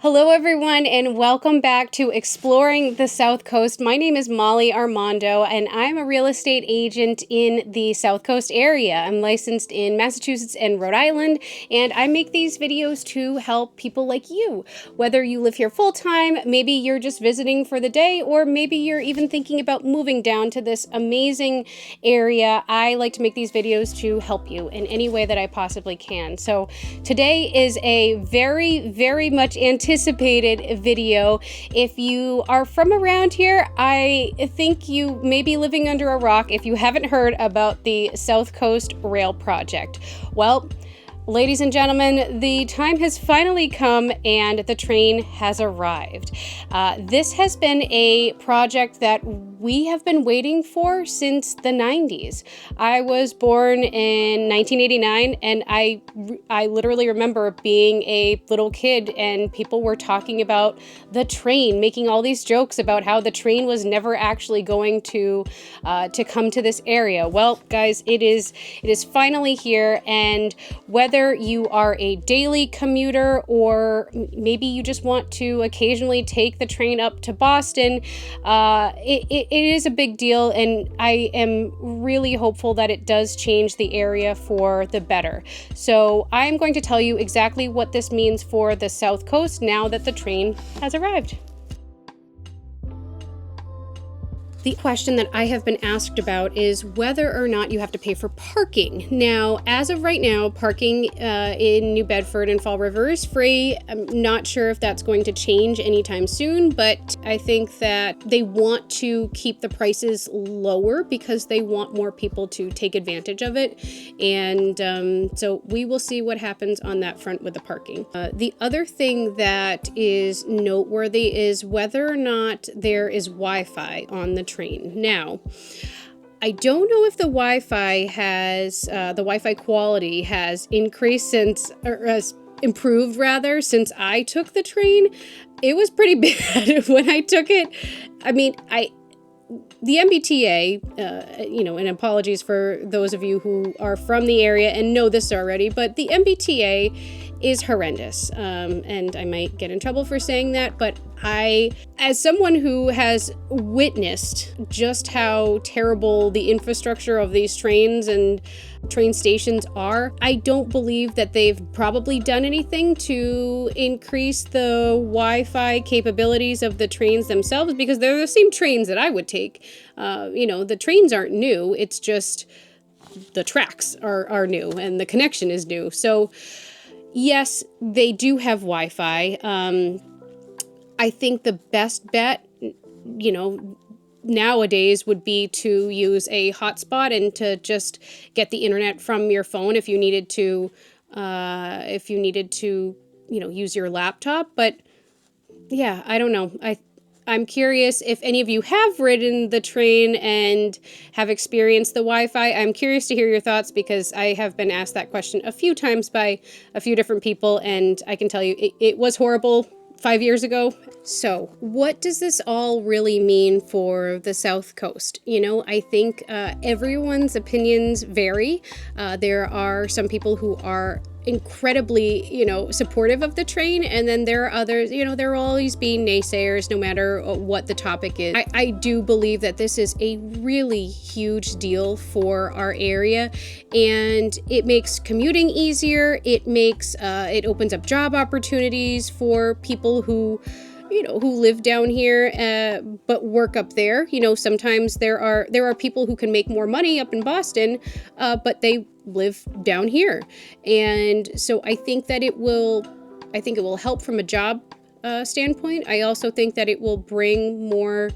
Hello, everyone, and welcome back to Exploring the South Coast. My name is Molly Armando, and I'm a real estate agent in the South Coast area. I'm licensed in Massachusetts and Rhode Island, and I make these videos to help people like you. Whether you live here full-time, maybe you're just visiting for the day, or maybe you're even thinking about moving down to this amazing area. I like to make these videos to help you in any way that I possibly can. So today is a very much anticipated video. If you are from around here, I think you may be living under a rock if you haven't heard about the South Coast Rail Project. Well, ladies and gentlemen, the time has finally come and the train has arrived. This has been a project that we have been waiting for since the 90s. I was born in 1989, and I literally remember being a little kid and people were talking about the train, making all these jokes about how the train was never actually going to come to this area. Well, guys, it is finally here, and whether you are a daily commuter or maybe you just want to occasionally take the train up to Boston, it is a big deal, and I am really hopeful that it does change the area for the better. So I'm going to tell you exactly what this means for the South Coast now that the train has arrived. The question that I have been asked about is whether or not you have to pay for parking. Now, as of right now, parking in New Bedford and Fall River is free. I'm not sure if that's going to change anytime soon, but I think that they want to keep the prices lower because they want more people to take advantage of it. And so we will see what happens on that front with the parking. The other thing that is noteworthy is whether or not there is Wi-Fi on the train. Now, I don't know if the Wi-Fi quality has increased or has improved rather since I took the train. It was pretty bad when I took it. I mean, the MBTA, and apologies for those of you who are from the area and know this already, but the MBTA is horrendous. And I might get in trouble for saying that, but as someone who has witnessed just how terrible the infrastructure of these trains and train stations are, I don't believe that they've probably done anything to increase the Wi-Fi capabilities of the trains themselves, because they're the same trains that I would take. The trains aren't new, it's just the tracks are new and the connection is new. So yes, they do have Wi-Fi. I think the best bet, nowadays would be to use a hotspot and to just get the internet from your phone if you needed to, use your laptop. But yeah, I don't know. I'm curious if any of you have ridden the train and have experienced the Wi-Fi. I'm curious to hear your thoughts because I have been asked that question a few times by a few different people, and I can tell you it was horrible 5 years ago. So what does this all really mean for the South Coast? I think everyone's opinions vary. There are some people who are incredibly, supportive of the train, and then there are others, there will always be naysayers no matter what the topic is. I do believe that this is a really huge deal for our area, and it makes commuting easier. It opens up job opportunities for people who live down here but work up there. Sometimes there are people who can make more money up in Boston, but they live down here. And so I think that it will help from a job standpoint. I also think that it will bring more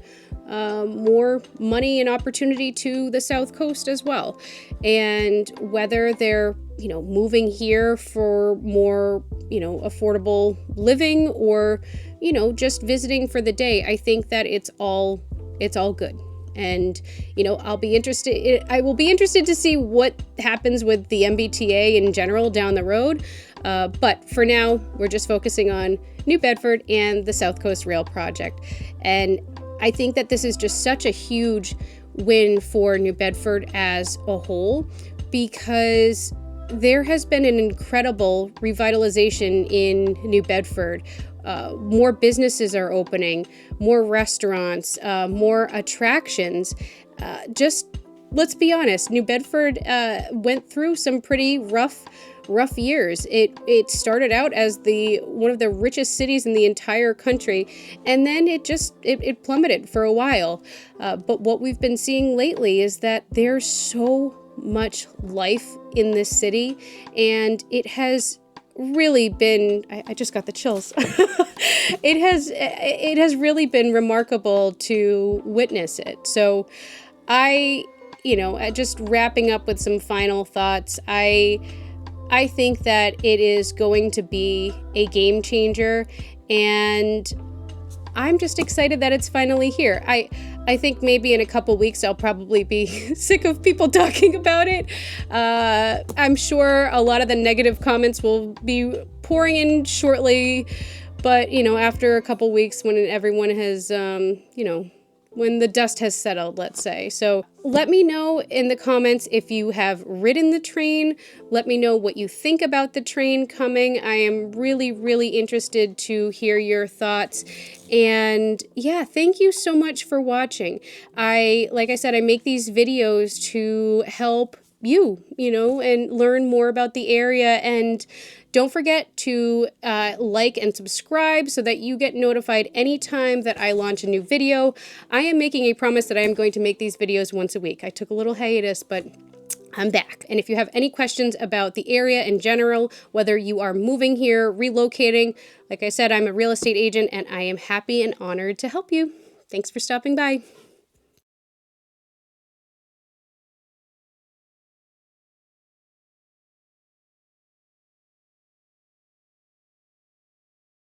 money and opportunity to the South Coast as well. And whether they're moving here for more affordable living or just visiting for the day, I think that it's all good. And I will be interested to see what happens with the MBTA in general down the road. But for now, we're just focusing on New Bedford and the South Coast Rail Project. And I think that this is just such a huge win for New Bedford as a whole, because there has been an incredible revitalization in New Bedford. more businesses are opening, more restaurants, more attractions. Just let's be honest, New Bedford went through some pretty rough years. It started out as one of the richest cities in the entire country, and then it plummeted for a while. But what we've been seeing lately is that there's so much life in this city, and it has really been, I just got the chills. It has really been remarkable to witness it. So just wrapping up with some final thoughts, I think that it is going to be a game changer, and I'm just excited that it's finally here. I think maybe in a couple weeks I'll probably be sick of people talking about it. I'm sure a lot of the negative comments will be pouring in shortly, but after a couple weeks, when everyone has when the dust has settled, let's say. So let me know in the comments if you have ridden the train. Let me know what you think about the train coming. I am really, really interested to hear your thoughts. And yeah, thank you so much for watching. Like I said, I make these videos to help you, and learn more about the area. And don't forget to like and subscribe so that you get notified anytime that I launch a new video. I am making a promise that I am going to make these videos once a week. I took a little hiatus, but I'm back. And if you have any questions about the area in general, whether you are moving here, relocating, like I said, I'm a real estate agent and I am happy and honored to help you. Thanks for stopping by.